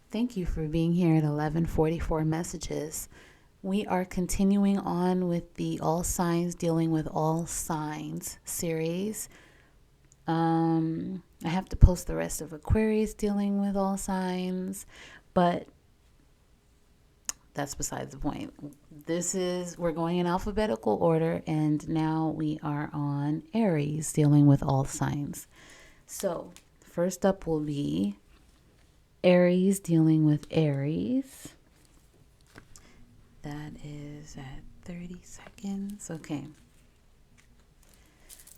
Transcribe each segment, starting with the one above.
Thank you for being here at 1144 Messages. We are continuing on with the All Signs Dealing with All Signs series. I have to post the rest of Aquarius dealing with all signs, but that's besides the point. We're going in alphabetical order, and now we are on Aries dealing with all signs. So, first up will be Aries dealing with Aries. That is at 30 seconds. Okay.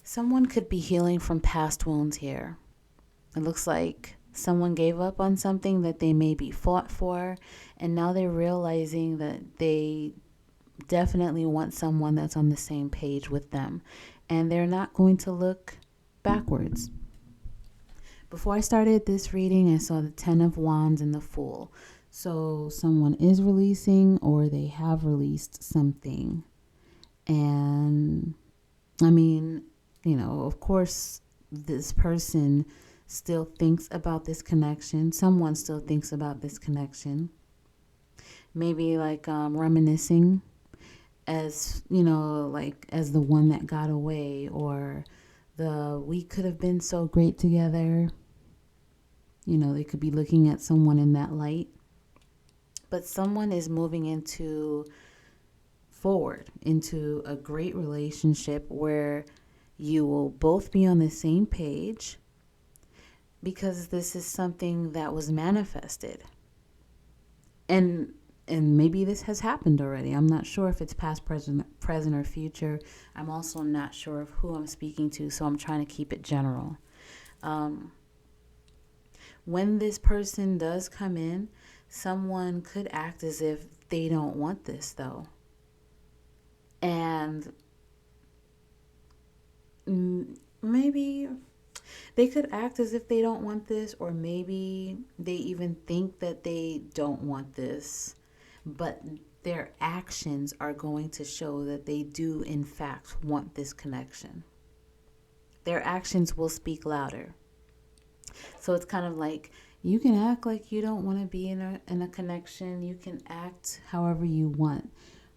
Someone could be healing from past wounds here. It looks like someone gave up on something that they maybe fought for, and now they're realizing that they definitely want someone that's on the same page with them, and they're not going to look backwards. Before I started this reading, I saw the 10 of Wands and the Fool. So someone is releasing or they have released something. And I mean, of course, this person still thinks about this connection. Someone still thinks about this connection. Maybe like reminiscing as, like as the one that got away, or we could have been so great together. They could be looking at someone in that light. But someone is moving forward into a great relationship where you will both be on the same page, because this is something that was manifested. And maybe this has happened already. I'm not sure if it's past, present, or future. I'm also not sure of who I'm speaking to, so I'm trying to keep it general. When this person does come in, someone could act as if they don't want this, though. And maybe they could act as if they don't want this, or maybe they even think that they don't want this, but their actions are going to show that they do, in fact, want this connection. Their actions will speak louder. So it's kind of like, you can act like you don't want to be in a connection. You can act however you want.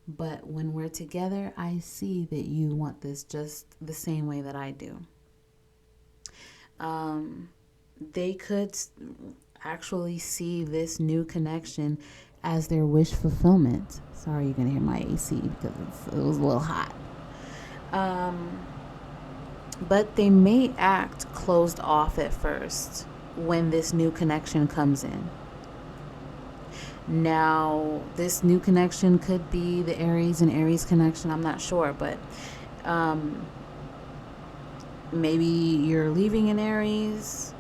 But when we're together, I see that you want this just the same way that I do. They could actually see this new connection as their wish fulfillment. Sorry, you're going to hear my AC because it was a little hot. But they may act closed off at first when this new connection comes in. Now, this new connection could be the Aries and Aries connection. I'm not sure, but maybe you're leaving an Aries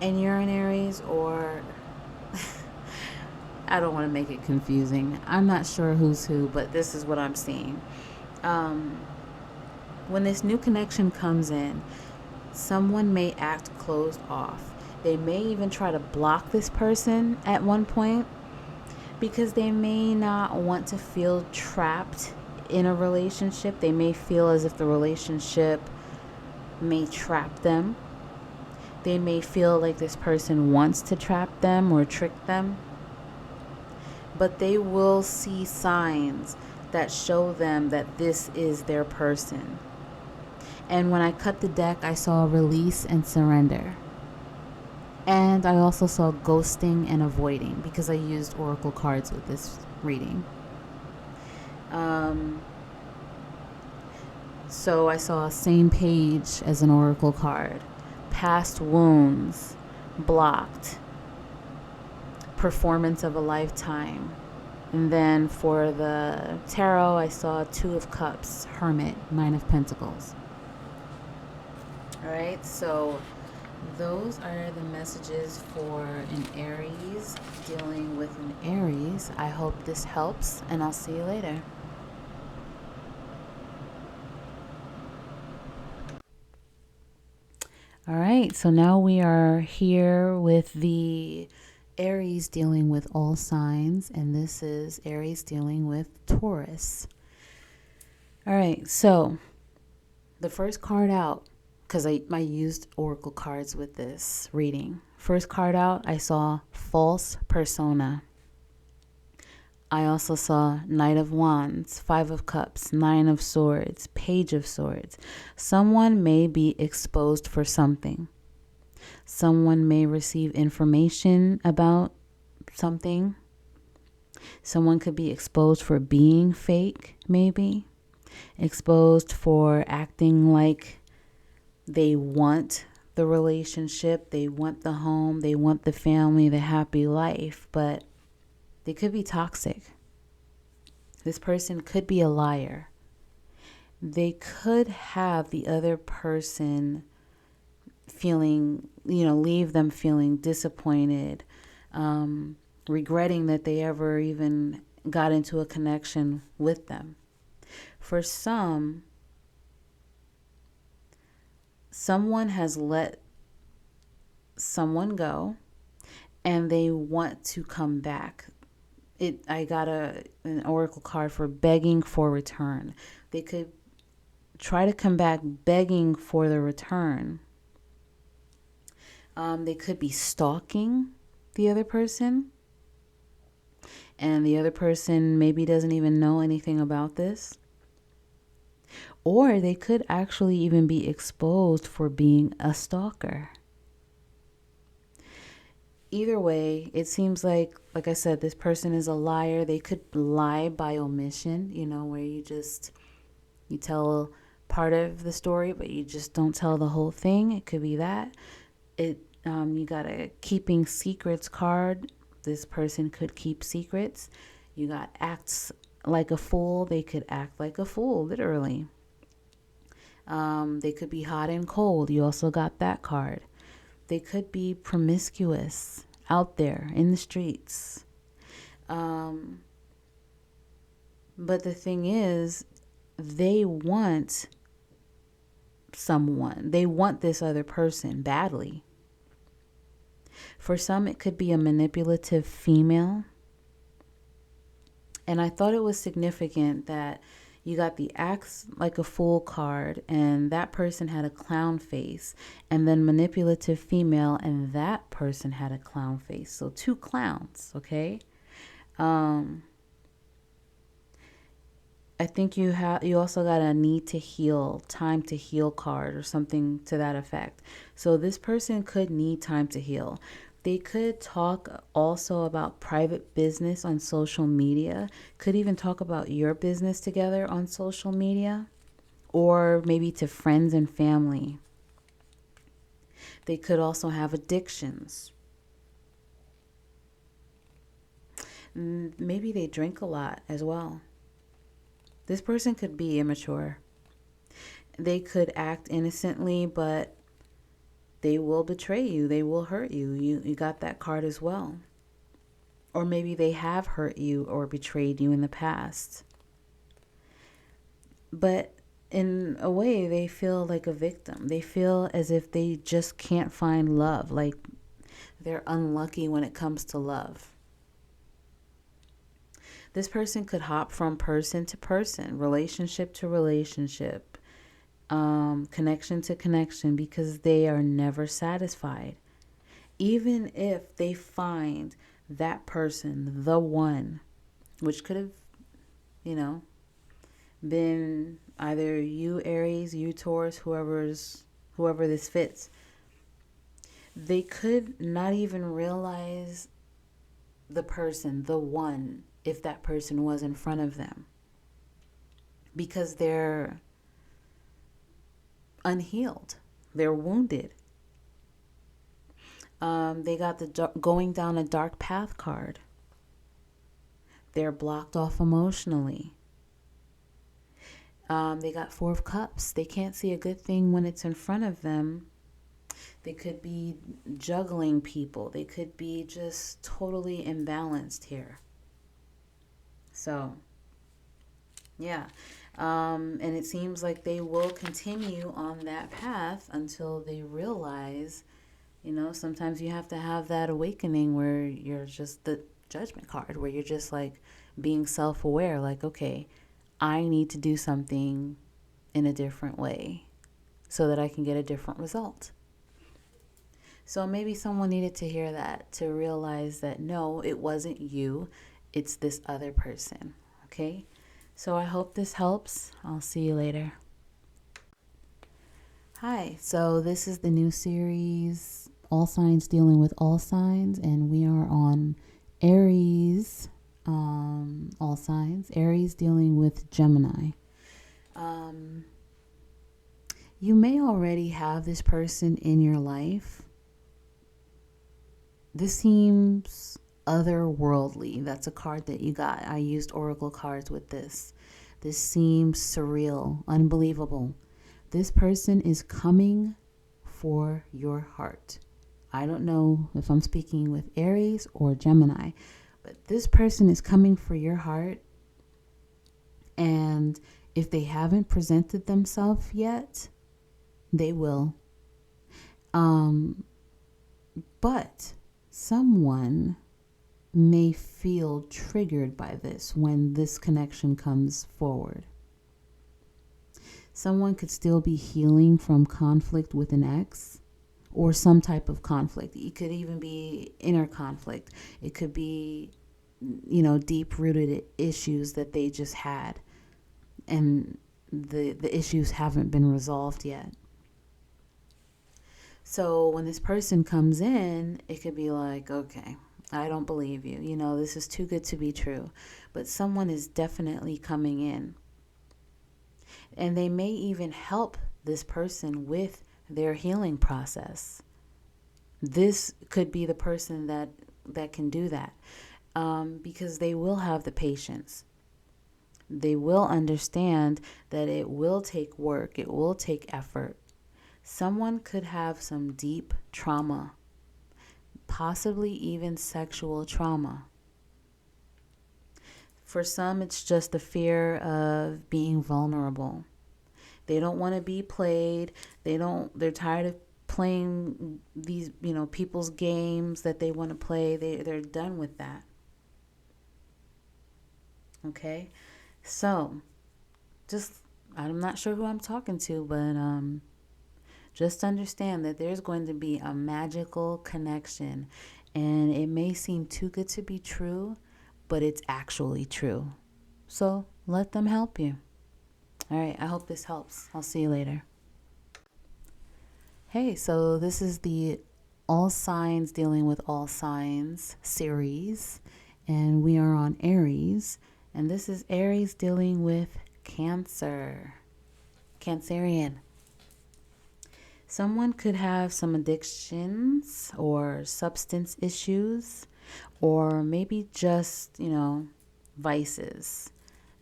and you're an Aries, or I don't want to make it confusing. I'm not sure who's who, but this is what I'm seeing. When this new connection comes in, someone may act closed off. They may even try to block this person at one point, because they may not want to feel trapped in a relationship. They may feel as if the relationship may trap them. They may feel like this person wants to trap them or trick them. But they will see signs that show them that this is their person. And when I cut the deck, I saw release and surrender. And I also saw ghosting and avoiding, because I used oracle cards with this reading. So I saw same page as an oracle card. Past wounds, blocked, performance of a lifetime. And then for the tarot, I saw 2 of Cups, Hermit, 9 of Pentacles. All right, so those are the messages for an Aries dealing with an Aries. I hope this helps, and I'll see you later. All right, so now we are here with the Aries dealing with all signs, and this is Aries dealing with Taurus. All right, so the first card out, because I used oracle cards with this reading. first card out, I saw false persona. I also saw Knight of Wands, Five of Cups, Nine of Swords, Page of Swords. Someone may be exposed for something. Someone may receive information about something. Someone could be exposed for being fake, maybe. Exposed for acting like they want the relationship, they want the home, they want the family, the happy life, but they could be toxic. This person could be a liar. They could have the other person feeling, leave them feeling disappointed, regretting that they ever even got into a connection with them. For some, someone has let someone go and they want to come back. I got an oracle card for begging for return. They could try to come back begging for the return. They could be stalking the other person, and the other person maybe doesn't even know anything about this. Or they could actually even be exposed for being a stalker. Either way, it seems like I said, this person is a liar. They could lie by omission, where you tell part of the story, but you just don't tell the whole thing. It could be that. You got a keeping secrets card. This person could keep secrets. You got acts like a fool. They could act like a fool, literally. They could be hot and cold. You also got that card. They could be promiscuous out there in the streets. But the thing is, they want someone. They want this other person badly. For some, it could be a manipulative female. And I thought it was significant that you got the acts like a fool card, and that person had a clown face, and then manipulative female, and that person had a clown face. So 2 clowns, okay? I think you also got a need to heal, time to heal card or something to that effect. So this person could need time to heal. They could talk also about private business on social media, could even talk about your business together on social media, or maybe to friends and family. They could also have addictions. Maybe they drink a lot as well. This person could be immature. They could act innocently, but they will betray you. They will hurt you. You got that card as well. Or maybe they have hurt you or betrayed you in the past. But in a way, they feel like a victim. They feel as if they just can't find love. Like they're unlucky when it comes to love. This person could hop from person to person, relationship to relationship, connection to connection, because they are never satisfied. Even if they find that person, the one, which could have, been either you Aries, you Taurus, whoever this fits, they could not even realize the person, the one, if that person was in front of them, because they're unhealed, they're wounded. They got the going down a dark path card. They're blocked off emotionally. They got 4 of Cups. They can't see a good thing when it's in front of them. They could be juggling people. They could be just totally imbalanced here. So, yeah. And it seems like they will continue on that path until they realize, sometimes you have to have that awakening where you're just the Judgment card, where you're just like being self-aware, like, okay, I need to do something in a different way so that I can get a different result. So maybe someone needed to hear that to realize that no, it wasn't you, it's this other person. Okay? So I hope this helps. I'll see you later. Hi, so this is the new series, All Signs Dealing with All Signs, and we are on Aries, all signs, Aries dealing with Gemini. Um, you may already have this person in your life. This seems otherworldly. That's a card that you got. I used oracle cards with this. This seems surreal, unbelievable. This person is coming for your heart. I don't know if I'm speaking with Aries or Gemini, but this person is coming for your heart. And if they haven't presented themselves yet, they will. But someone may feel triggered by this when this connection comes forward. Someone could still be healing from conflict with an ex or some type of conflict. It could even be inner conflict. It could be, deep rooted issues that they just had and the issues haven't been resolved yet. So when this person comes in, it could be like, okay, I don't believe you. This is too good to be true. But someone is definitely coming in. And they may even help this person with their healing process. This could be the person that can do that, because they will have the patience. They will understand that it will take work. It will take effort. Someone could have some deep trauma, possibly even sexual trauma. For some, it's just the fear of being vulnerable. They don't want to be played. They're tired of playing these, people's games that they want to play. They're done with that. Okay? So, I'm not sure who I'm talking to, but just understand that there's going to be a magical connection, and it may seem too good to be true, but it's actually true. So let them help you. All right, I hope this helps. I'll see you later. Hey, so this is the All Signs Dealing with All Signs series, and we are on Aries, and this is Aries dealing with Cancer. Cancerian. Someone could have some addictions or substance issues, or maybe just, vices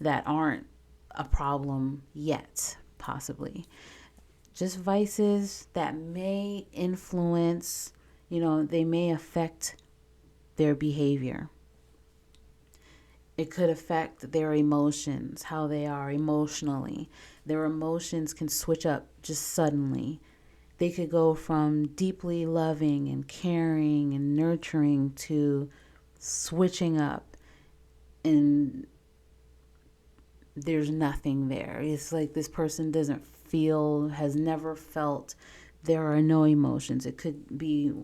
that aren't a problem yet, possibly. Just vices that may influence, they may affect their behavior. It could affect their emotions, how they are emotionally. Their emotions can switch up just suddenly. They could go from deeply loving and caring and nurturing to switching up, and there's nothing there. It's like this person has never felt. There are no emotions. It could be,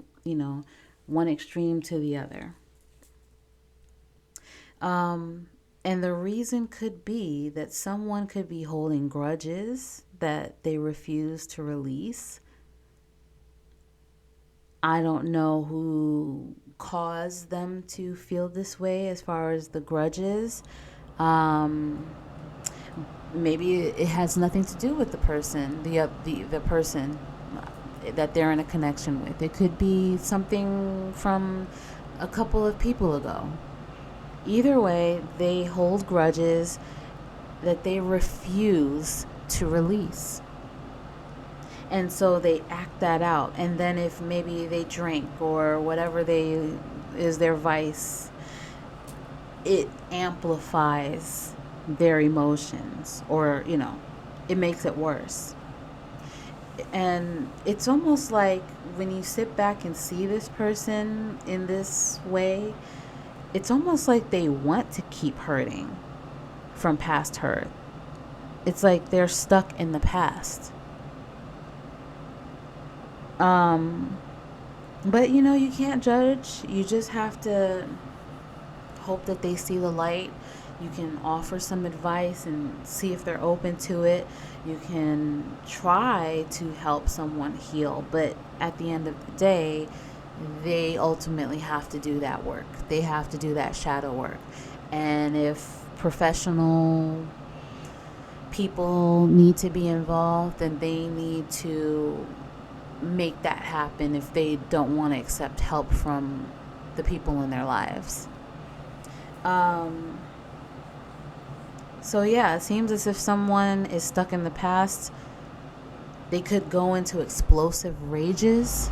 one extreme to the other. And the reason could be that someone could be holding grudges that they refuse to release. I don't know who caused them to feel this way as far as the grudges. Maybe it has nothing to do with the person, the person that they're in a connection with. It could be something from a couple of people ago. Either way, they hold grudges that they refuse to release. And so they act that out. And then if maybe they drink or whatever is their vice, it amplifies their emotions, or, it makes it worse. And it's almost like when you sit back and see this person in this way, it's almost like they want to keep hurting from past hurt. It's like they're stuck in the past. But you can't judge. You just have to hope that they see the light. You can offer some advice and see if they're open to it. You can try to help someone heal, but at the end of the day, they ultimately have to do that work. They have to do that shadow work. And if professional people need to be involved, then they need to make that happen if they don't want to accept help from the people in their lives. Um, so, yeah, it seems as if someone is stuck in the past. They could go into explosive rages.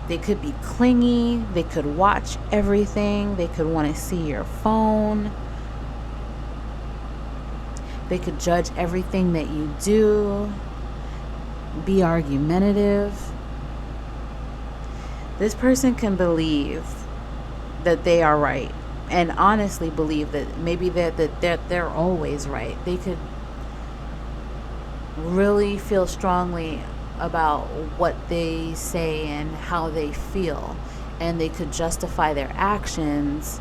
They could be clingy. They could watch everything. They could want to see your phone. They could judge everything that you do, be argumentative. This person can believe that they are right and honestly believe that maybe they're always right. They could really feel strongly about what they say and how they feel, and they could justify their actions.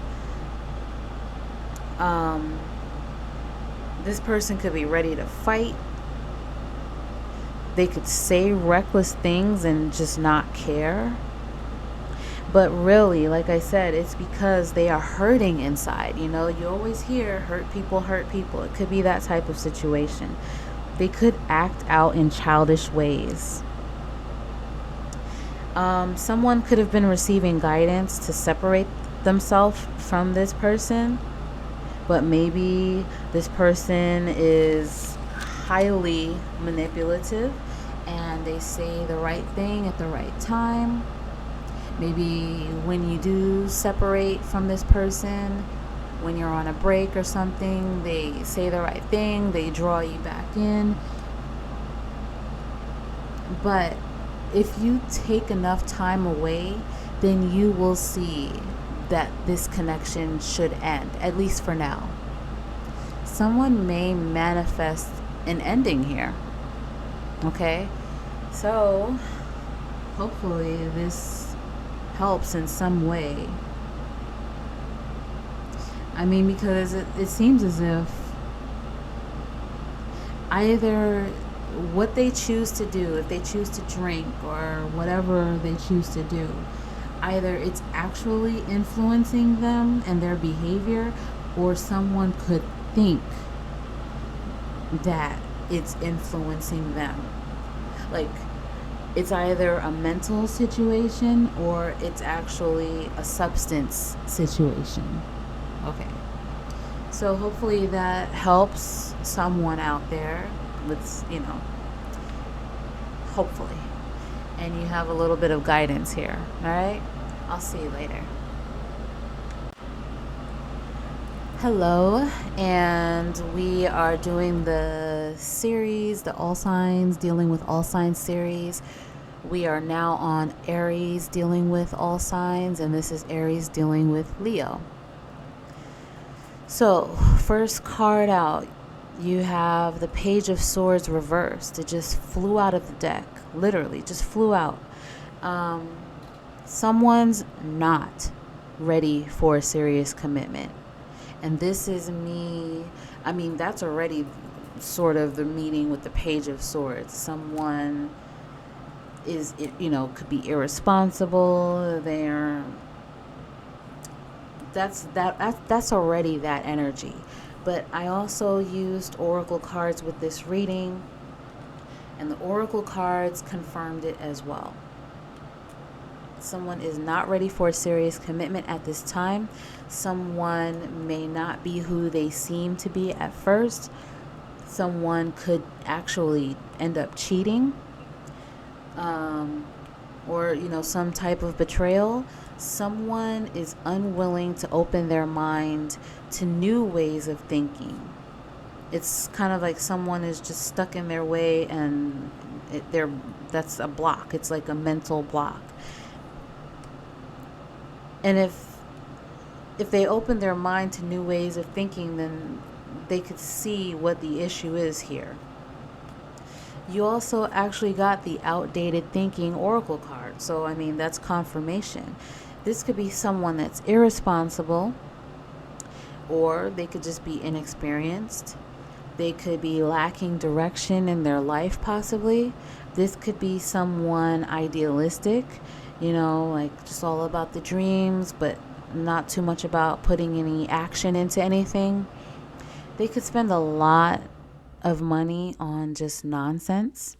This person could be ready to fight. They could say reckless things and just not care. But really, like I said, it's because they are hurting inside. You always hear hurt people hurt people. It could be that type of situation. They could act out in childish ways. Someone could have been receiving guidance to separate themselves from this person, but maybe this person is highly manipulative and they say the right thing at the right time. Maybe when you do separate from this person, when you're on a break or something, they say the right thing, they draw you back in. But if you take enough time away, then you will see that this connection should end, at least for now. Someone may manifest an ending here. Okay? So, hopefully, this helps in some way. I mean, because it seems as if either what they choose to do, if they choose to drink or whatever they choose to do, either it's actually influencing them and their behavior, or someone could think that it's influencing them. Like, it's either a mental situation or it's actually a substance situation. Okay. So hopefully that helps someone out there with, hopefully. And you have a little bit of guidance here. All right? I'll see you later. Hello, and we are doing the series, the All Signs, Dealing with All Signs series. We are now on Aries, dealing with all signs, and this is Aries dealing with Leo. So, first card out, you have the Page of Swords reversed. It just flew out of the deck, literally, just flew out. Someone's not ready for a serious commitment. And this is that's already sort of the meaning with the Page of Swords. Someone could be irresponsible. That's already that energy. But I also used oracle cards with this reading, and the oracle cards confirmed it as well. Someone is not ready for a serious commitment at this time. Someone may not be who they seem to be at first. Someone could actually end up cheating, or some type of betrayal. Someone is unwilling to open their mind to new ways of thinking. It's kind of like someone is just stuck in their way, and that's a block. It's like a mental block. And if they open their mind to new ways of thinking, then they could see what the issue is here. You also actually got the outdated thinking oracle card. So, I mean, that's confirmation. This could be someone that's irresponsible, or they could just be inexperienced. They could be lacking direction in their life, possibly. This could be someone idealistic, like just all about the dreams, but not too much about putting any action into anything. They could spend a lot of money on just nonsense.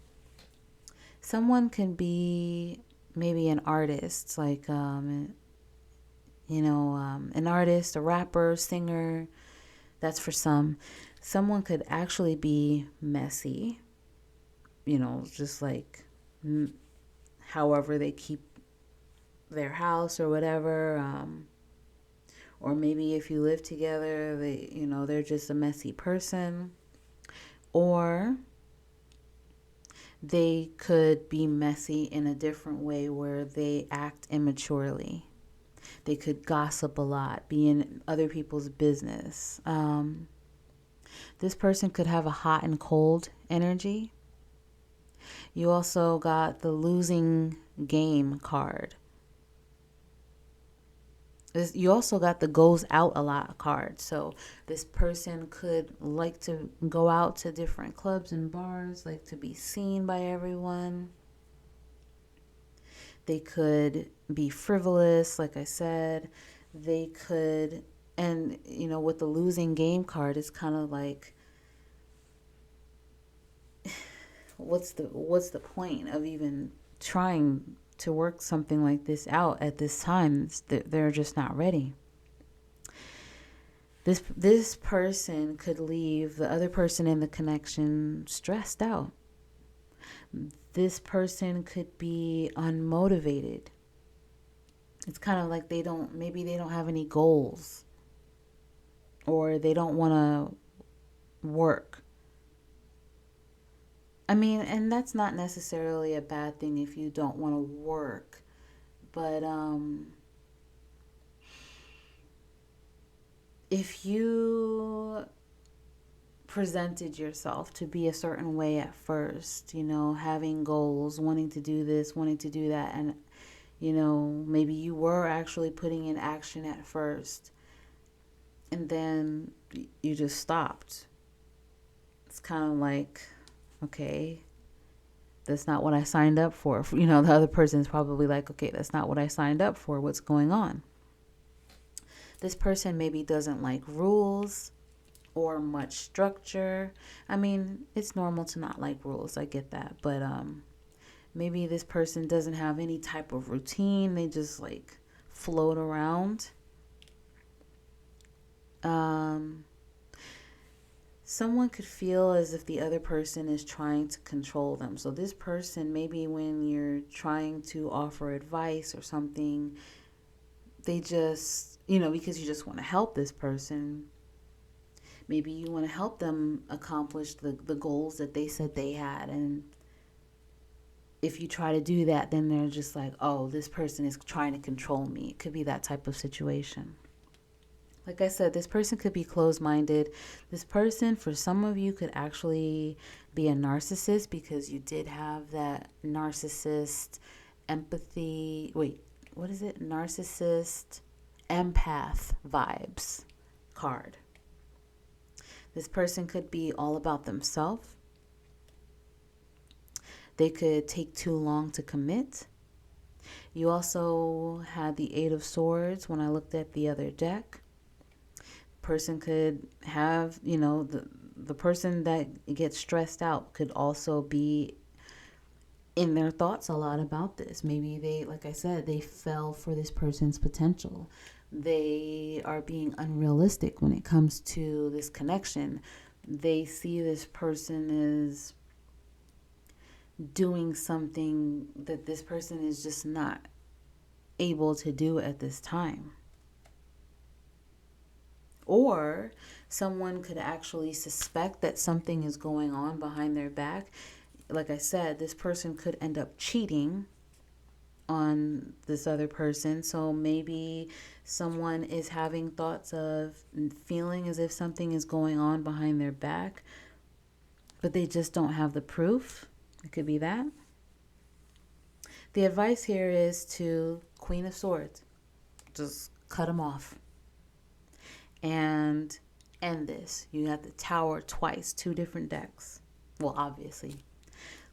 Someone can be maybe an artist, like, an artist, a rapper, singer. That's for some. Someone could actually be messy, just like however they keep their house or whatever. Or maybe if you live together, they're just a messy person. Or they could be messy in a different way where they act immaturely. They could gossip a lot, be in other people's business. This person could have a hot and cold energy. You also got the losing game card. You also got the goes out a lot card. So this person could like to go out to different clubs and bars, like to be seen by everyone. They could be frivolous, like I said. They could, and with the losing game card, it's kind of like, what's the point of even trying to work something like this out at this time? They're just not ready. This person could leave the other person in the connection stressed out. This person could be unmotivated. It's kind of like maybe they don't have any goals, or they don't want to work. I mean, and that's not necessarily a bad thing if you don't want to work, but if you presented yourself to be a certain way at first, having goals, wanting to do this, wanting to do that, and maybe you were actually putting in action at first, and then you just stopped. It's kind of like, okay, that's not what I signed up for. The other person's probably like, okay, that's not what I signed up for. What's going on? This person maybe doesn't like rules or much structure. I mean, it's normal to not like rules. I get that. But maybe this person doesn't have any type of routine. They just like float around. Someone could feel as if the other person is trying to control them. So this person, maybe when you're trying to offer advice or something, they just, because you just want to help this person. Maybe you want to help them accomplish the goals that they said they had. And if you try to do that, then they're just like, oh, this person is trying to control me. It could be that type of situation. Like I said, this person could be closed-minded. This person, for some of you, could actually be a narcissist, because you did have that narcissist empathy. Wait, what is it? Narcissist empath vibes card. This person could be all about themselves. They could take too long to commit. You also had the Eight of Swords when I looked at the other deck. Person could have, the person that gets stressed out could also be in their thoughts a lot about this. Maybe they, like I said, they fell for this person's potential. They are being unrealistic when it comes to this connection. They see this person as doing something that this person is just not able to do at this time. Or someone could actually suspect that something is going on behind their back. Like I said, this person could end up cheating on this other person. So maybe someone is having thoughts of feeling as if something is going on behind their back, but they just don't have the proof. It could be that. The advice here is to Queen of Swords. Just cut them off and end this. You have the Tower twice, two different decks. Well, obviously.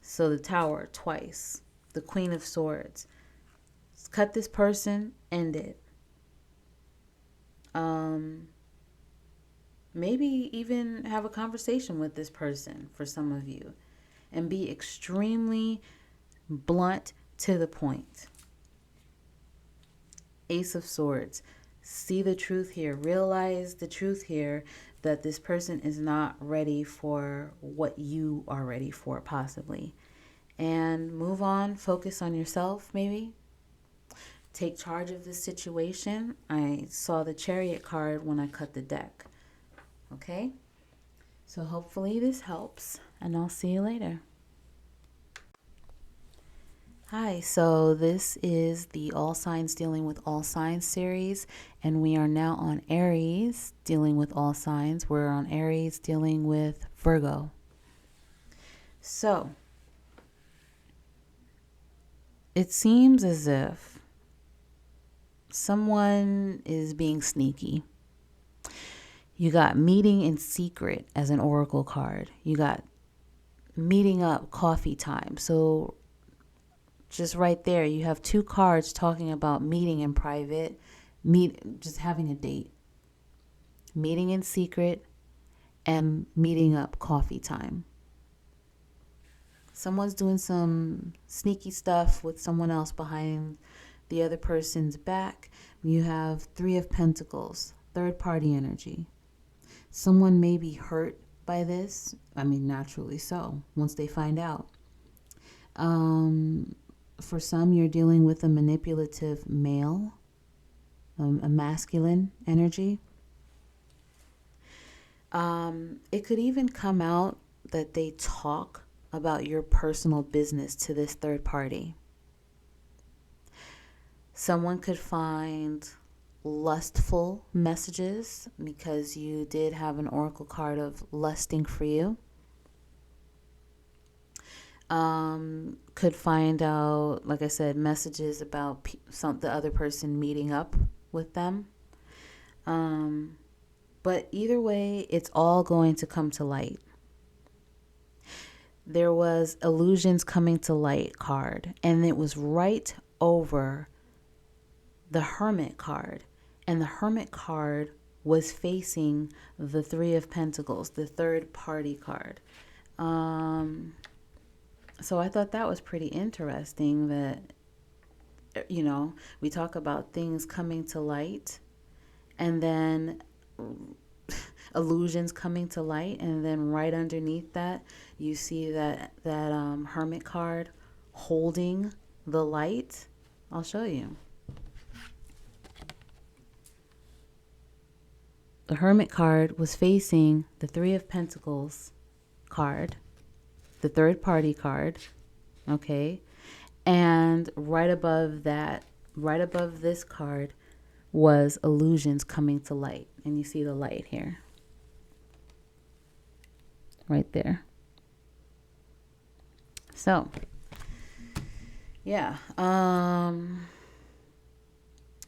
So the Tower twice, the Queen of Swords. Cut this person, end it. Maybe even have a conversation with this person for some of you and be extremely blunt to the point. Ace of Swords. See the truth here. Realize the truth here that this person is not ready for what you are ready for, possibly. And move on. Focus on yourself, maybe. Take charge of the situation. I saw the Chariot card when I cut the deck. Okay? So hopefully this helps, and I'll see you later. Hi, so this is the All Signs Dealing with All Signs series, and we are now on Aries dealing with all signs. We're on Aries dealing with Virgo. So, it seems as if someone is being sneaky. You got meeting in secret as an oracle card. You got meeting up, coffee time. So just right there, you have two cards talking about meeting in private, just having a date. Meeting in secret and meeting up, coffee time. Someone's doing some sneaky stuff with someone else behind the other person's back. You have Three of Pentacles, third party energy. Someone may be hurt by this. I mean, naturally so, once they find out. For some, you're dealing with a manipulative male, a masculine energy. It could even come out that they talk about your personal business to this third party. Someone could find lustful messages because you did have an oracle card of lusting for you. Could find out, like I said, messages about the other person meeting up with them. But either way, it's all going to come to light. There was illusions coming to light card, and it was right over the Hermit card. And the Hermit card was facing the Three of Pentacles, the third party card. So I thought that was pretty interesting that, you know, we talk about things coming to light and then illusions coming to light. And then right underneath that, you see that Hermit card holding the light. I'll show you. The Hermit card was facing the Three of Pentacles card, the third party card, okay? And right above that, right above this card was illusions coming to light. And you see the light here. Right there. So, yeah.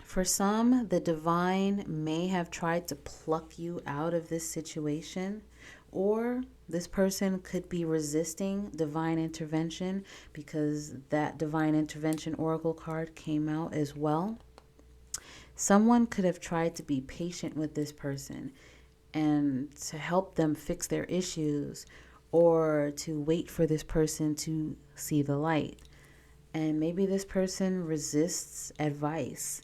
For some, the divine may have tried to pluck you out of this situation, or this person could be resisting divine intervention because that divine intervention oracle card came out as well. Someone could have tried to be patient with this person and to help them fix their issues, or to wait for this person to see the light. And maybe this person resists advice.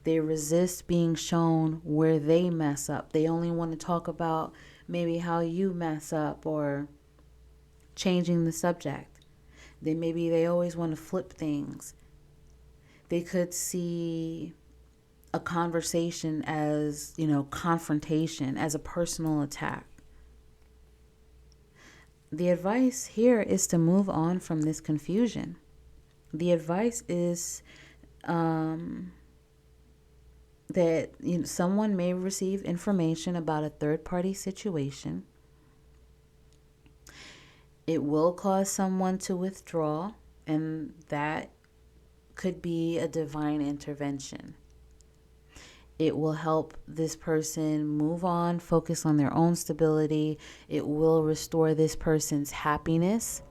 They resist being shown where they mess up. They only want to talk about maybe how you mess up or changing the subject. They always want to flip things. They could see a conversation as, confrontation, as a personal attack. The advice here is to move on from this confusion. The advice is that someone may receive information about a third-party situation, It will cause someone to withdraw, and that could be a divine intervention. It will help this person move on, focus on their own stability. It will restore this person's happiness.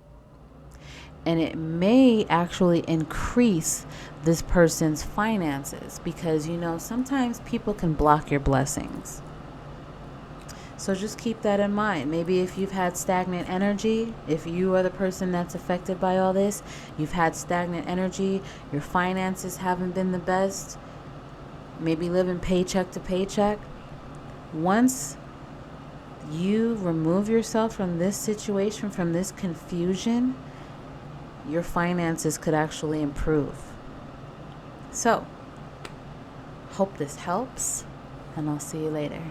And it may actually increase this person's finances because, sometimes people can block your blessings. So just keep that in mind. Maybe if you've had stagnant energy, if you are the person that's affected by all this, you've had stagnant energy, your finances haven't been the best, maybe living paycheck to paycheck. Once you remove yourself from this situation, from this confusion, your finances could actually improve. So, hope this helps, and I'll see you later.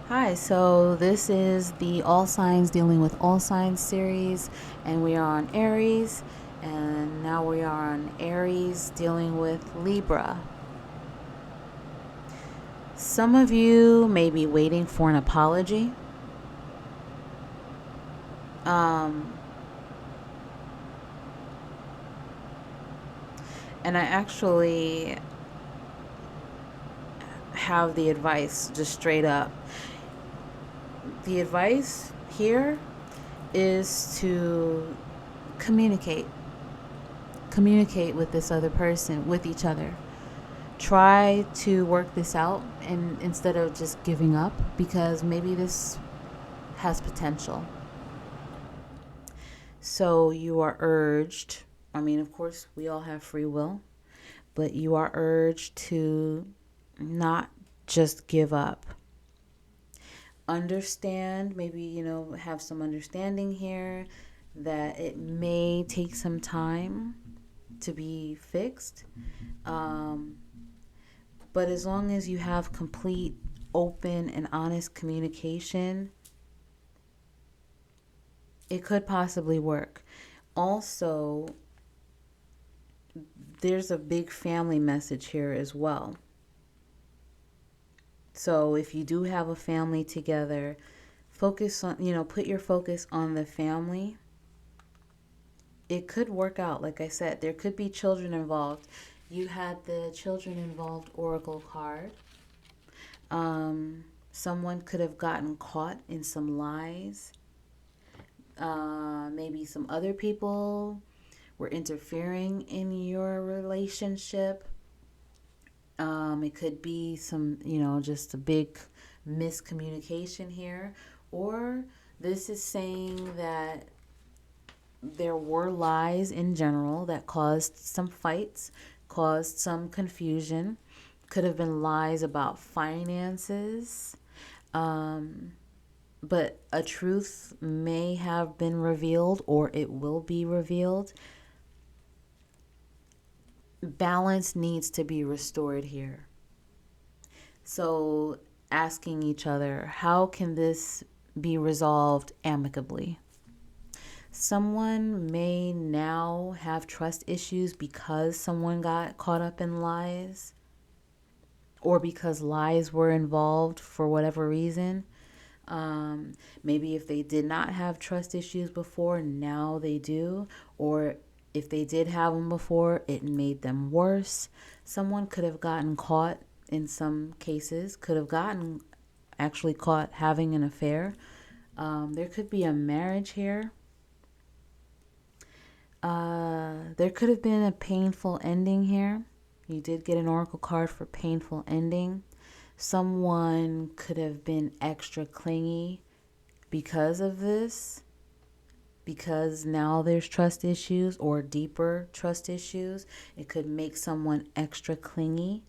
Hi, so this is the All Signs Dealing with All Signs series, and we are on Aries, and now we are on Aries dealing with Libra. Some of you may be waiting for an apology. And I actually have the advice just straight up. The advice here is to communicate with this other person, with each other. Try to work this out, and instead of just giving up, because maybe this has potential. So you are urged, of course we all have free will, but you are urged to not just give up. Understand, maybe, have some understanding here that it may take some time to be fixed. But as long as you have complete, open, and honest communication, it could possibly work. Also, there's a big family message here as well. So if you do have a family together, focus on, put your focus on the family. It could work out. Like I said, there could be children involved. You had the children involved oracle card. Someone could have gotten caught in some lies. Maybe some other people were interfering in your relationship. It could be some, just a big miscommunication here. Or this is saying that there were lies in general that caused some fights, caused some confusion. Could have been lies about finances. But a truth may have been revealed, or it will be revealed. Balance needs to be restored here. So asking each other, how can this be resolved amicably? Someone may now have trust issues because someone got caught up in lies, or because lies were involved for whatever reason. Maybe if they did not have trust issues before, now they do. Or if they did have them before, it made them worse. Someone could have gotten caught, in some cases, could have gotten actually caught having an affair. There could be a marriage here. There could have been a painful ending here. You did get an oracle card for painful ending. Someone could have been extra clingy because of this, because now there's trust issues or deeper trust issues. It could make someone extra clingy.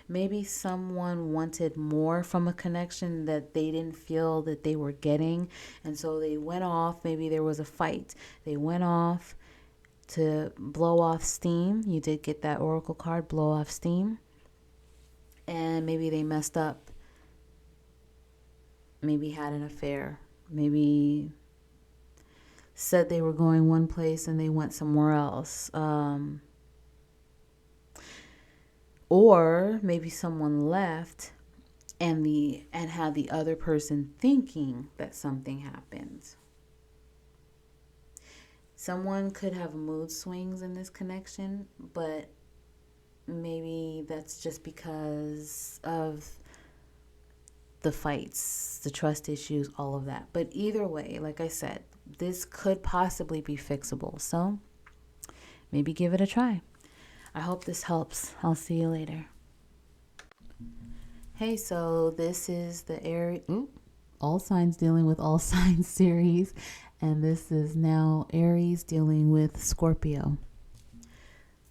Maybe someone wanted more from a connection that they didn't feel that they were getting, and so they went off. Maybe there was a fight. They went off to blow off steam. You did get that oracle card, blow off steam. And maybe they messed up. Maybe had an affair. Maybe said they were going one place and they went somewhere else. Or maybe someone left and have the other person thinking that something happened. Someone could have mood swings in this connection, but maybe that's just because of the fights, the trust issues, all of that. But either way, like I said, this could possibly be fixable. So maybe give it a try. I hope this helps. I'll see you later. Hey, so this is the Aries, all signs dealing with all signs series, and this is now Aries dealing with Scorpio.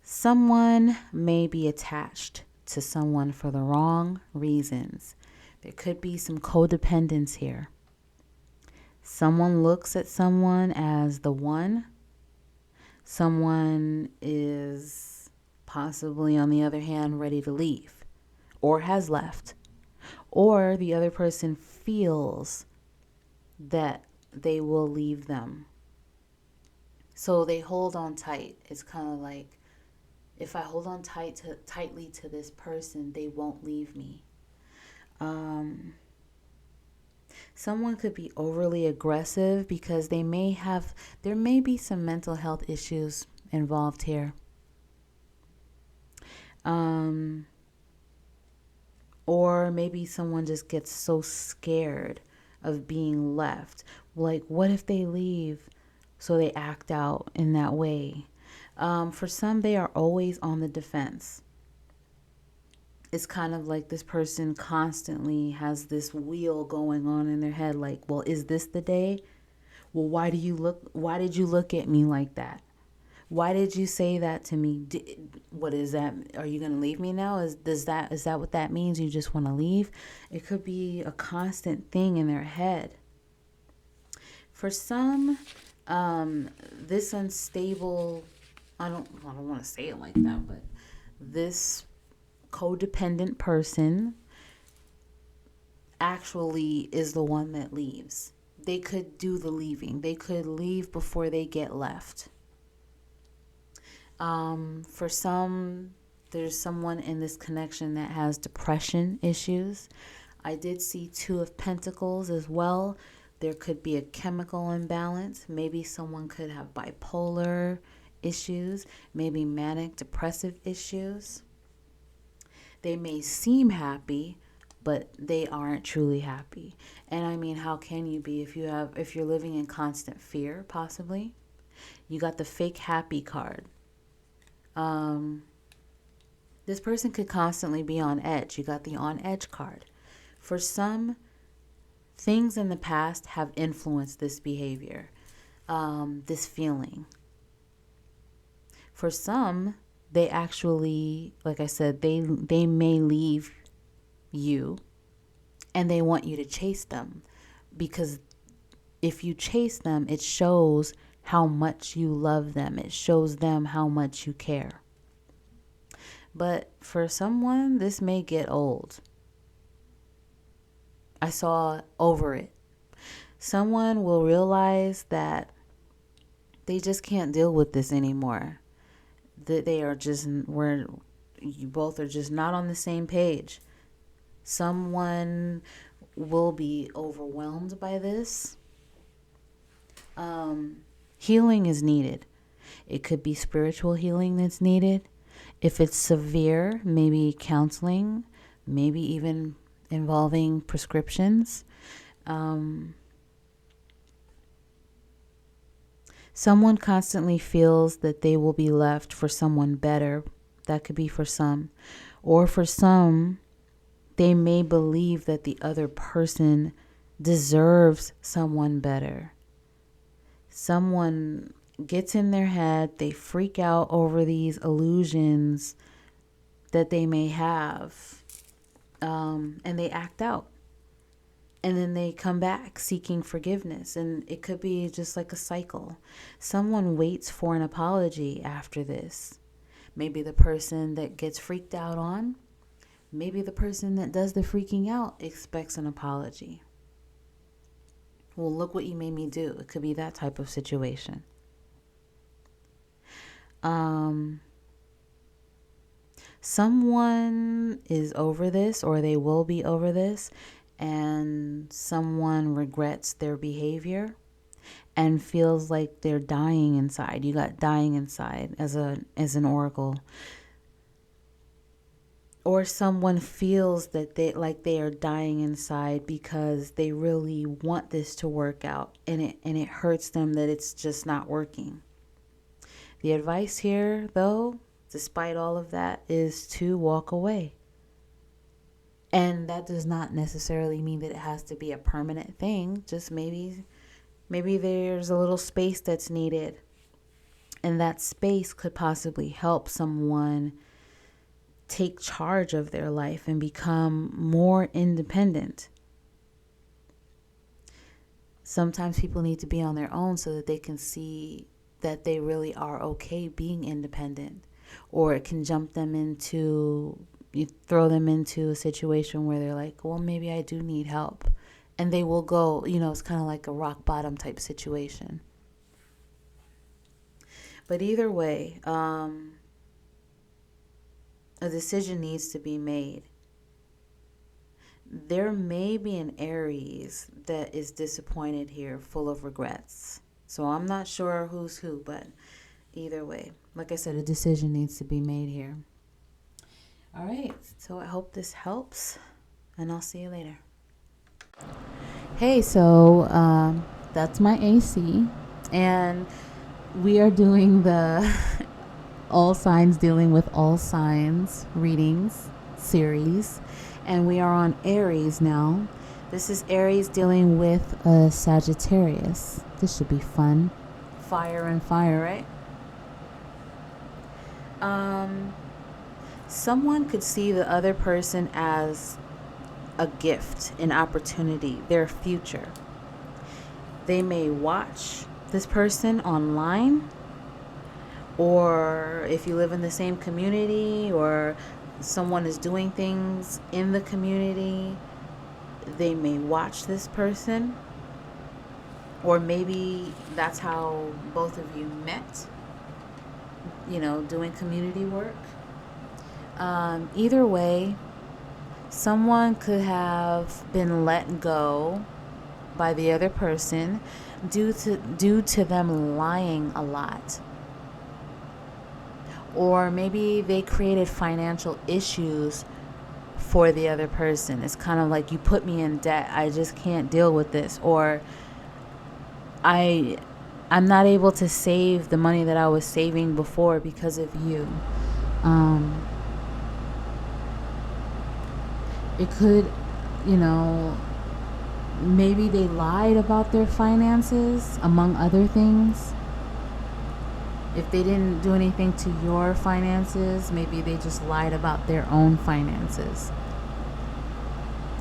Someone may be attached to someone for the wrong reasons. There could be some codependence here. Someone looks at someone as the one. Someone is possibly, on the other hand, ready to leave or has left. Or the other person feels that they will leave them. So they hold on tight. It's kind of like, if I hold on tightly to this person, they won't leave me. Someone could be overly aggressive because there may be some mental health issues involved here. Or maybe someone just gets so scared of being left. Like, what if they leave? So they act out in that way. For some, they are always on the defense. It's kind of like this person constantly has this wheel going on in their head. Like, well, is this the day? Well, why did you look at me like that? Why did you say that to me? What is that? Are you going to leave me now? Is that what that means? You just want to leave? It could be a constant thing in their head. For some, this unstable, I don't want to say it like that, but this codependent person actually is the one that leaves. They could do the leaving. They could leave before they get left. For some, there's someone in this connection that has depression issues. I did see 2 of Pentacles as well. There could be a chemical imbalance. Maybe someone could have bipolar issues, maybe manic depressive issues. They may seem happy, but they aren't truly happy. And I mean, how can you be if you're living in constant fear, possibly? You got the fake happy card. This person could constantly be on edge. You got the on edge card. For some, things in the past have influenced this behavior, this feeling. For some, they actually, like I said, they may leave you and they want you to chase them, because if you chase them, it shows how much you love them. It shows them how much you care. But for someone, this may get old. I saw over it. Someone will realize that they just can't deal with this anymore. That you both are just not on the same page. Someone will be overwhelmed by this. Healing is needed. It could be spiritual healing that's needed. If it's severe, maybe counseling, maybe even involving prescriptions. Someone constantly feels that they will be left for someone better. That could be for some. Or for some, they may believe that the other person deserves someone better. Someone gets in their head, they freak out over these illusions that they may have, and they act out. And then they come back seeking forgiveness. And it could be just like a cycle. Someone waits for an apology after this. Maybe the person that gets freaked out on, maybe the person that does the freaking out expects an apology. Well, look what you made me do. It could be that type of situation. Someone is over this, or they will be over this, and someone regrets their behavior and feels like they're dying inside. You got dying inside as an oracle. Or someone feels that they are dying inside because they really want this to work out, and it hurts them that it's just not working. The advice here, though, despite all of that, is to walk away. And that does not necessarily mean that it has to be a permanent thing. Just maybe there's a little space that's needed, and that space could possibly help someone take charge of their life and become more independent. Sometimes people need to be on their own so that they can see that they really are okay being independent, or it can you throw them into a situation where they're like, well, maybe I do need help, and they will go, it's kind of like a rock bottom type situation. But either way, a decision needs to be made. There may be an Aries that is disappointed here, full of regrets. So I'm not sure who's who, but either way, like I said, a decision needs to be made here. All right, so I hope this helps, and I'll see you later. Hey, so that's my AC, and we are doing the all signs dealing with all signs readings series, and we are on Aries now. This is Aries dealing with a Sagittarius. This should be fun. Fire and fire, right? Someone could see the other person as a gift, an opportunity, their future. They may watch this person online, or if you live in the same community, or someone is doing things in the community, they may watch this person, or maybe that's how both of you met, doing community work. Either way, someone could have been let go by the other person due to them lying a lot. Or maybe they created financial issues for the other person. It's kind of like, you put me in debt, I just can't deal with this. Or I'm not able to save the money that I was saving before because of you. It could, maybe they lied about their finances, among other things. If they didn't do anything to your finances, maybe they just lied about their own finances.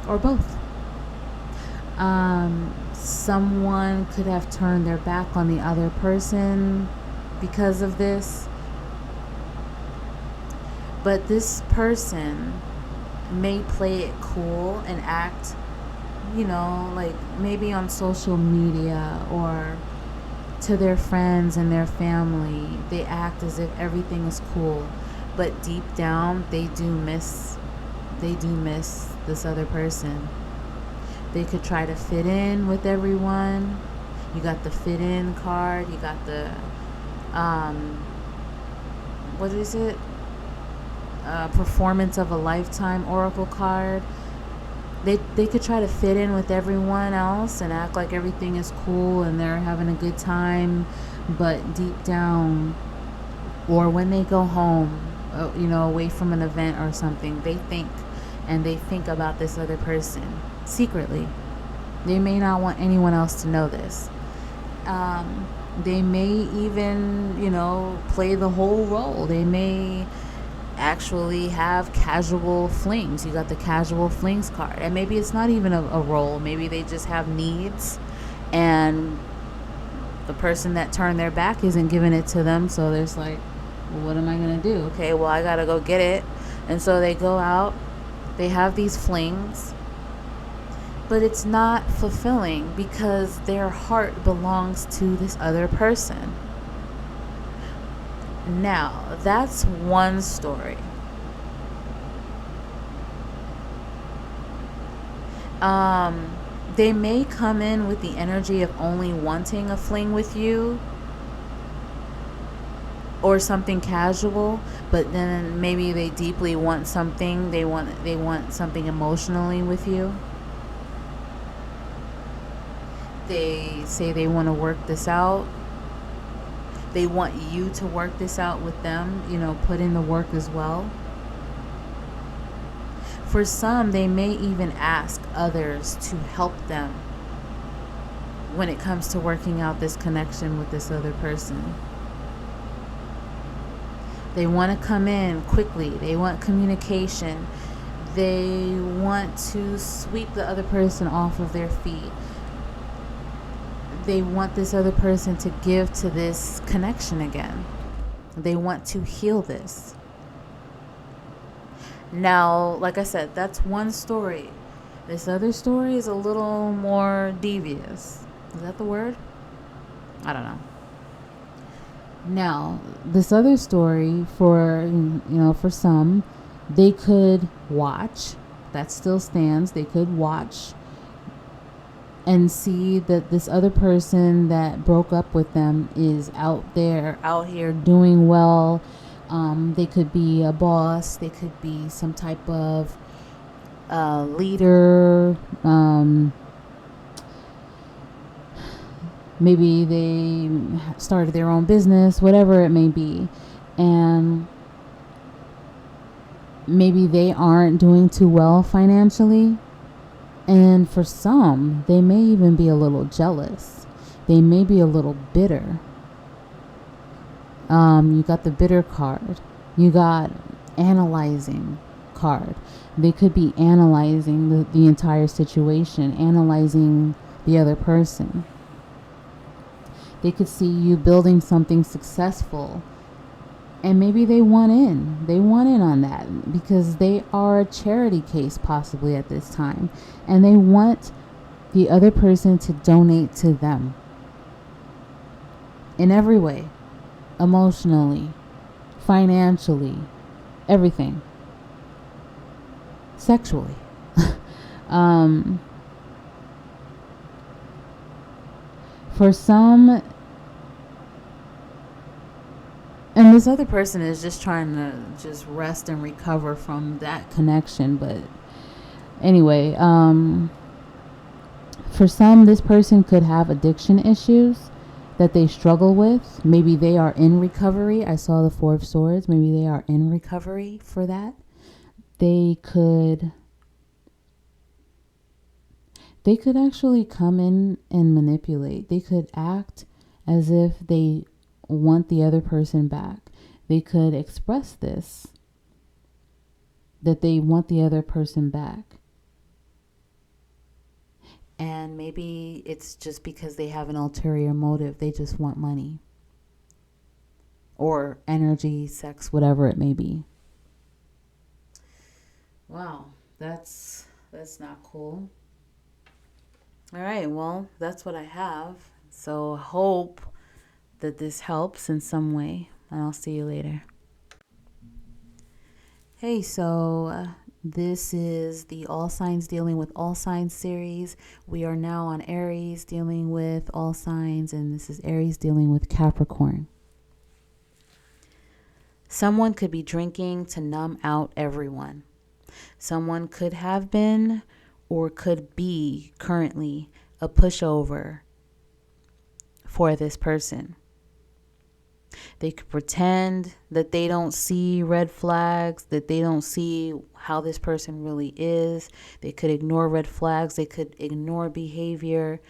Or both. Someone could have turned their back on the other person because of this. But this person may play it cool and act, like maybe on social media or to their friends and their family, they act as if everything is cool, but deep down they do miss this other person. They could try to fit in with everyone. You got the fit in card, you got the what is it, performance of a lifetime oracle card. They could try to fit in with everyone else and act like everything is cool and they're having a good time, but deep down, or when they go home, away from an event or something, they think about this other person secretly. They may not want anyone else to know this. They may even, play the whole role. They may actually have casual flings. You got the casual flings card, and maybe it's not even a role. Maybe they just have needs, and the person that turned their back isn't giving it to them, so there's like, well, what am I gonna do? Okay, well, I gotta go get it. And so they go out, they have these flings, but it's not fulfilling because their heart belongs to this other person. Now, that's one story. Um, they may come in with the energy of only wanting a fling with you or something casual, but then maybe they deeply want something. They want something emotionally with you. They say they want to work this out. They want you to work this out with them, put in the work as well. For some, they may even ask others to help them when it comes to working out this connection with this other person. They want to come in quickly. They want communication. They want to sweep the other person off of their feet. They want this other person to give to this connection again. They want to heal this. Now, like I said, that's one story. This other story is a little more devious. Is that the word? I don't know. Now, this other story, for some, they could watch. That still stands. They could watch and see that this other person that broke up with them is out here doing well. They could be a boss. They could be some type of leader. Maybe they started their own business, whatever it may be. And maybe they aren't doing too well financially. And for some, they may even be a little jealous. They may be a little bitter. You got the bitter card. You got analyzing card. They could be analyzing the entire situation, analyzing the other person. They could see you building something successful. And maybe they want in. They want in on that because they are a charity case possibly at this time. And they want the other person to donate to them in every way. Emotionally, financially, everything. Sexually. For some, and this other person is just trying to just rest and recover from that connection. But anyway, for some, this person could have addiction issues that they struggle with. Maybe they are in recovery. I saw the Four of Swords. Maybe they are in recovery for that. They could actually come in and manipulate. They could act as if they want the other person back. They could express this, that they want the other person back. And maybe it's just because they have an ulterior motive. They just want money or energy, sex, whatever it may be. Wow, that's not cool. All right, well, that's what I have. So I hope that this helps in some way, and I'll see you later. Hey, so this is the All Signs Dealing with All Signs series. We are now on Aries dealing with all signs, and this is Aries dealing with Capricorn. Someone could be drinking to numb out everyone. Someone could have been or could be currently a pushover for this person. They could pretend that they don't see red flags, that they don't see how this person really is. They could ignore red flags. They could ignore behavior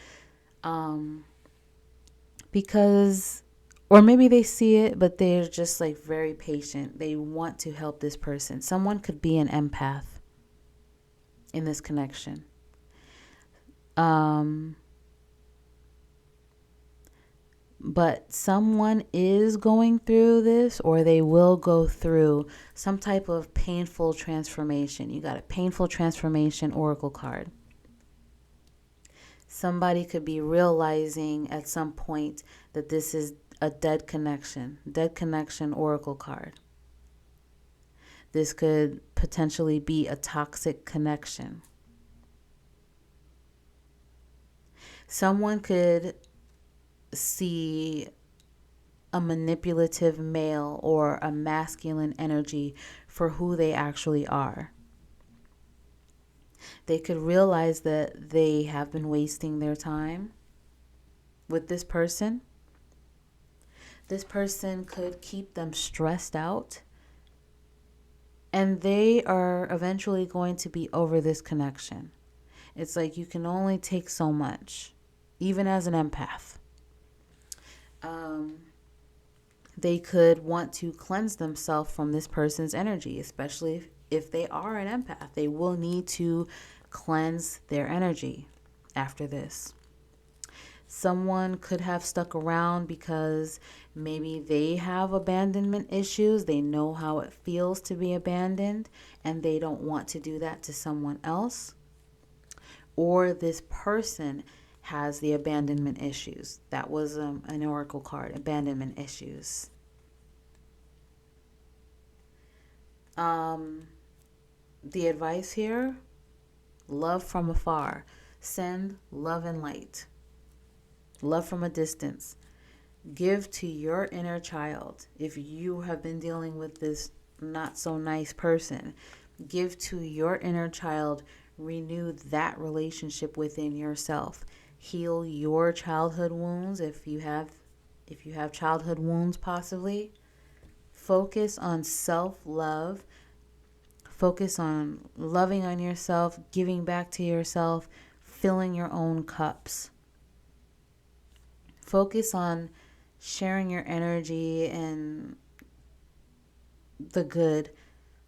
because, or maybe they see it, but they're just like very patient. They want to help this person. Someone could be an empath in this connection. But someone is going through this, or they will go through some type of painful transformation. You got a painful transformation oracle card. Somebody could be realizing at some point that this is a dead connection oracle card. This could potentially be a toxic connection. Someone could see a manipulative male or a masculine energy for who they actually are. They could realize that they have been wasting their time with this person. This person could keep them stressed out, and they are eventually going to be over this connection. It's like you can only take so much, even as an empath. They could want to cleanse themselves from this person's energy, especially if they are an empath. They will need to cleanse their energy after this. Someone could have stuck around because maybe they have abandonment issues. They know how it feels to be abandoned and they don't want to do that to someone else. Or this person has the abandonment issues. That was an oracle card, abandonment issues. The advice here, love from afar. Send love and light. Love from a distance. Give to your inner child. If you have been dealing with this not so nice person, give to your inner child. Renew that relationship within yourself. Heal your childhood wounds if you have childhood wounds possibly. Focus on self-love. Focus on loving on yourself, giving back to yourself, filling your own cups. Focus on sharing your energy and the good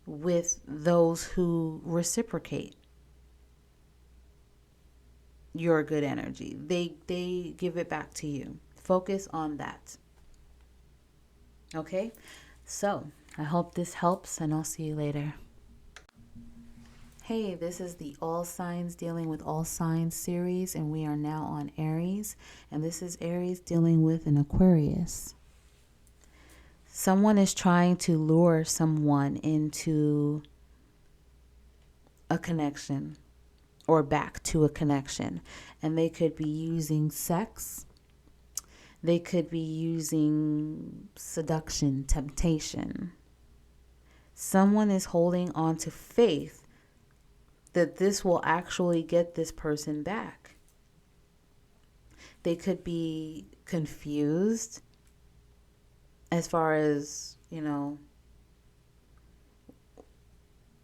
with those who reciprocate your good energy. They give it back to you. Focus on that. Okay? So, I hope this helps and I'll see you later. Hey, this is the All Signs Dealing with All Signs series, and we are now on Aries, and this is Aries dealing with an Aquarius. Someone is trying to lure someone into a connection or back to a connection, and they could be using sex. They could be using seduction, temptation. Someone is holding on to faith that this will actually get this person back. They could be confused as far as,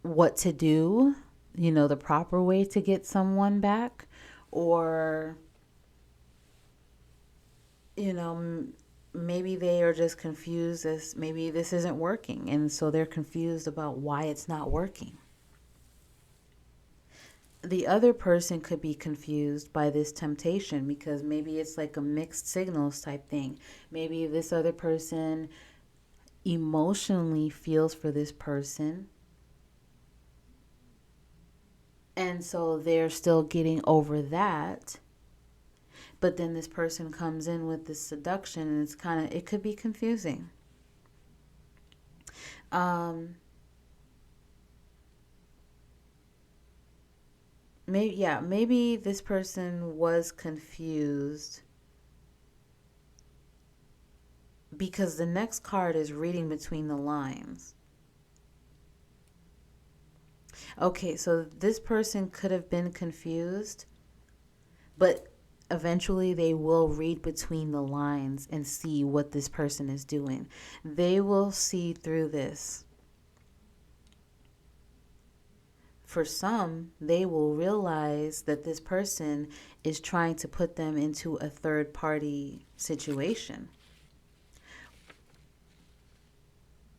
what to do, the proper way to get someone back, or, maybe they are just confused as maybe this isn't working. And so they're confused about why it's not working. The other person could be confused by this temptation because maybe it's like a mixed signals type thing. Maybe this other person emotionally feels for this person, and so they're still getting over that. But then this person comes in with this seduction, and it could be confusing. Maybe this person was confused because the next card is reading between the lines. Okay, so this person could have been confused, but eventually they will read between the lines and see what this person is doing. They will see through this. For some, they will realize that this person is trying to put them into a third party situation.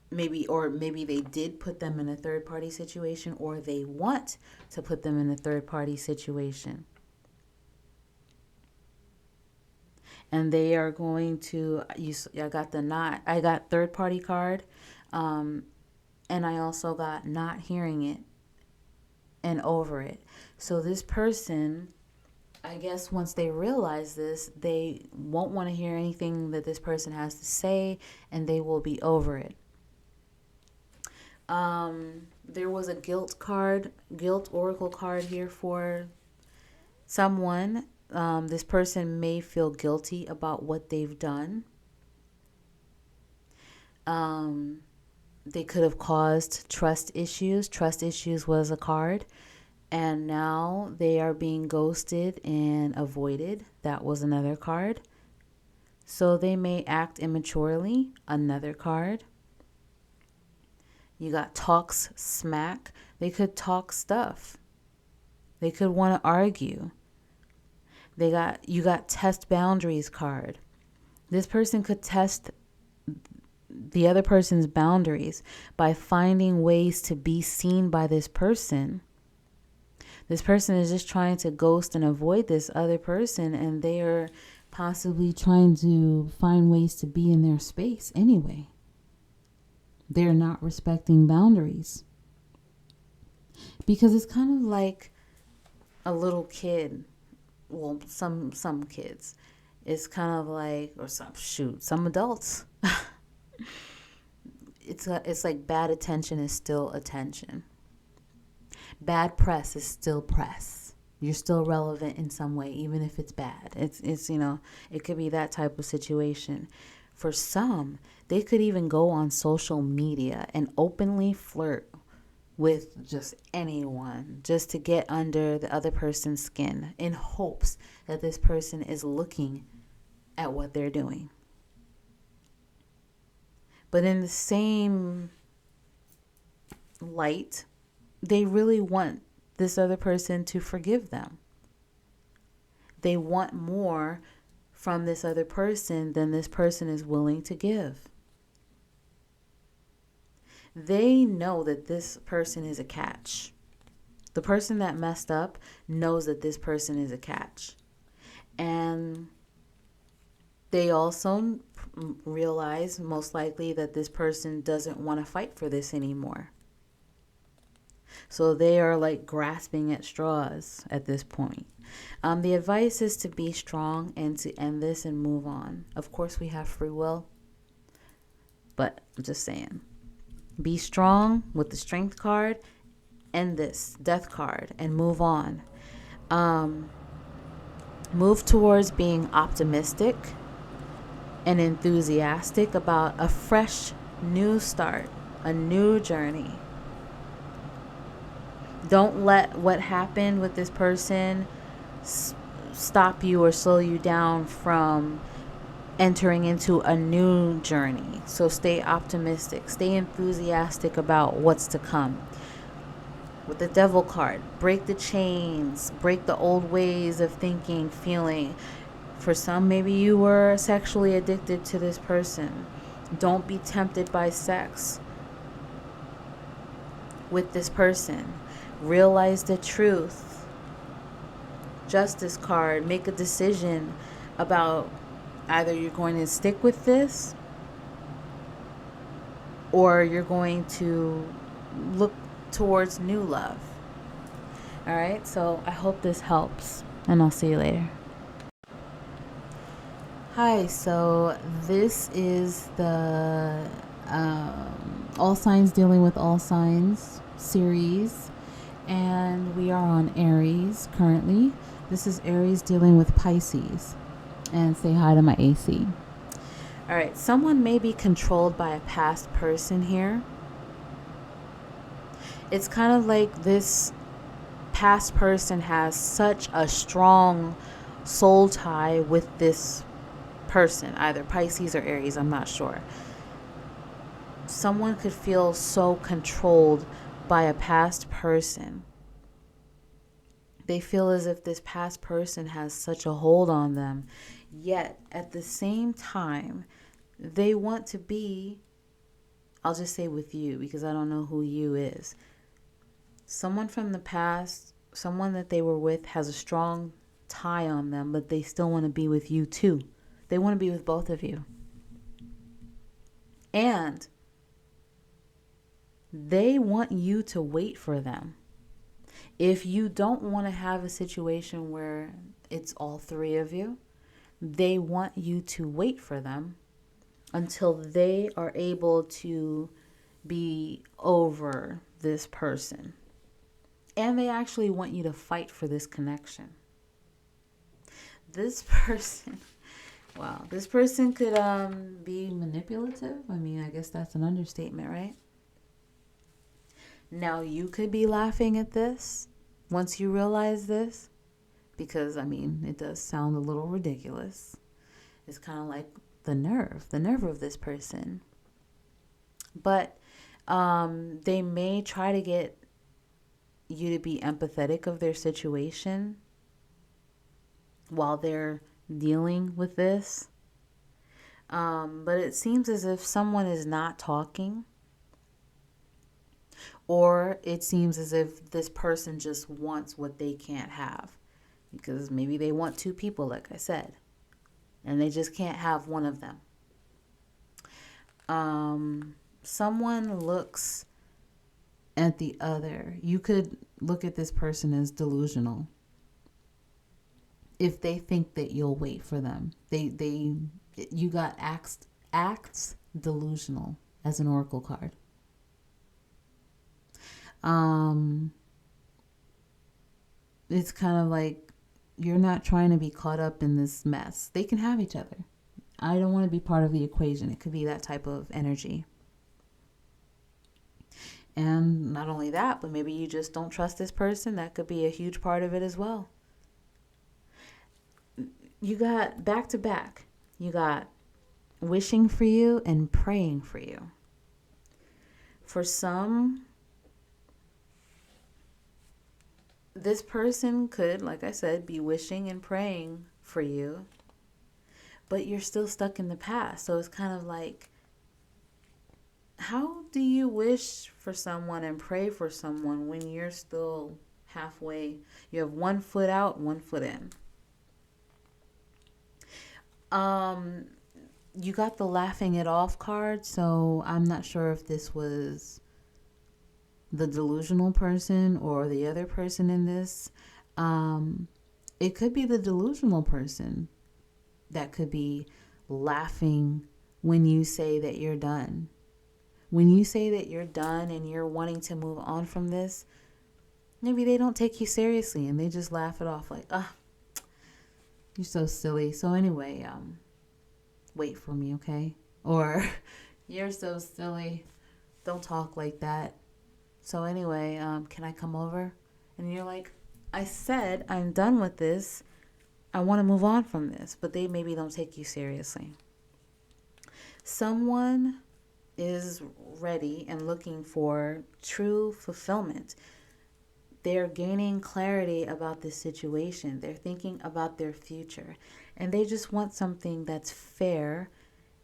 Maybe they did put them in a third party situation, or they want to put them in a third party situation. And they are going to, I got third party card, and I also got not hearing it and over it. So this person, I guess once they realize this, they won't want to hear anything that this person has to say, and they will be over it. There was a guilt oracle card here for someone. This person may feel guilty about what they've done. They could have caused trust issues. Trust issues was a card. And now they are being ghosted and avoided. That was another card. So they may act immaturely. Another card. You got talks smack. They could talk stuff. They could want to argue. You got test boundaries card. This person could test the other person's boundaries by finding ways to be seen by this person. This person is just trying to ghost and avoid this other person, and they are possibly trying to find ways to be in their space anyway. They're not respecting boundaries. Because it's kind of like a little kid. Well, some kids. It's kind of like, or some adults. It's like bad attention is still attention. Bad press is still press. You're still relevant in some way, even if it's bad. It's it could be that type of situation. For some, they could even go on social media and openly flirt with just anyone, just to get under the other person's skin in hopes that this person is looking at what they're doing. But in the same light, they really want this other person to forgive them. They want more from this other person than this person is willing to give. They know that this person is a catch. The person that messed up knows that this person is a catch. And they also realize most likely that this person doesn't want to fight for this anymore. So they are like grasping at straws at this point. The advice is to be strong and to end this and move on. Of course, we have free will, but I'm just saying, be strong with the strength card, end this death card, and move on. Move towards being optimistic and enthusiastic about a fresh new start, a new journey. Don't let what happened with this person stop you or slow you down from entering into a new journey. So stay optimistic, stay enthusiastic about what's to come. With the Devil card, break the chains, break the old ways of thinking, feeling. For some, maybe you were sexually addicted to this person. Don't be tempted by sex with this person. Realize the truth. Justice card, make a decision about either you're going to stick with this or you're going to look towards new love. All right, so I hope this helps, and I'll see you later. Hi, so this is the All Signs Dealing with All Signs series, and we are on Aries currently. This is Aries dealing with Pisces, and say hi to my AC. All right, someone may be controlled by a past person here. It's kind of like this past person has such a strong soul tie with this person, either Pisces or Aries, I'm not sure. Someone could feel so controlled by a past person. They feel as if this past person has such a hold on them. Yet, at the same time, they want to be, I'll just say with you because I don't know who you is. Someone from the past, someone that they were with has a strong tie on them, but they still want to be with you too. They want to be with both of you. And they want you to wait for them. If you don't want to have a situation where it's all three of you, they want you to wait for them until they are able to be over this person. And they actually want you to fight for this connection. this person, wow, this person could be manipulative. I mean, I guess that's an understatement, right? Now you could be laughing at this once you realize this, because I mean, it does sound a little ridiculous. It's kind of like the nerve of this person. But they may try to get you to be empathetic of their situation while they're dealing with this. But it seems as if someone is not talking, or it seems as if this person just wants what they can't have. Because maybe they want two people, like I said, and they just can't have one of them. Someone looks at the other. You could look at this person as delusional if they think that you'll wait for them. You got acts delusional as an oracle card. It's kind of like you're not trying to be caught up in this mess. They can have each other. I don't want to be part of the equation. It could be that type of energy. And not only that, but maybe you just don't trust this person. That could be a huge part of it as well. You got back to back. You got wishing for you and praying for you. For some, this person could, like I said, be wishing and praying for you, but you're still stuck in the past. So it's kind of like, how do you wish for someone and pray for someone when you're still halfway? You have 1 foot out, 1 foot in. You got the laughing it off card, so I'm not sure if this was the delusional person or the other person in this. It could be the delusional person that could be laughing when you say that you're done. When you say that you're done and you're wanting to move on from this, maybe they don't take you seriously and they just laugh it off like, you're so silly. So anyway, wait for me, okay? Or, you're so silly. Don't talk like that. So anyway, can I come over? And you're like, I said I'm done with this. I want to move on from this. But they maybe don't take you seriously. Someone is ready and looking for true fulfillment. They're gaining clarity about this situation. They're thinking about their future. And they just want something that's fair,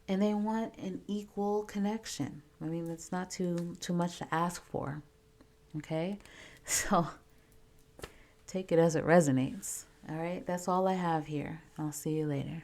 and they want an equal connection. I mean, that's not too much to ask for. Okay? So take it as it resonates. All right? That's all I have here. I'll see you later.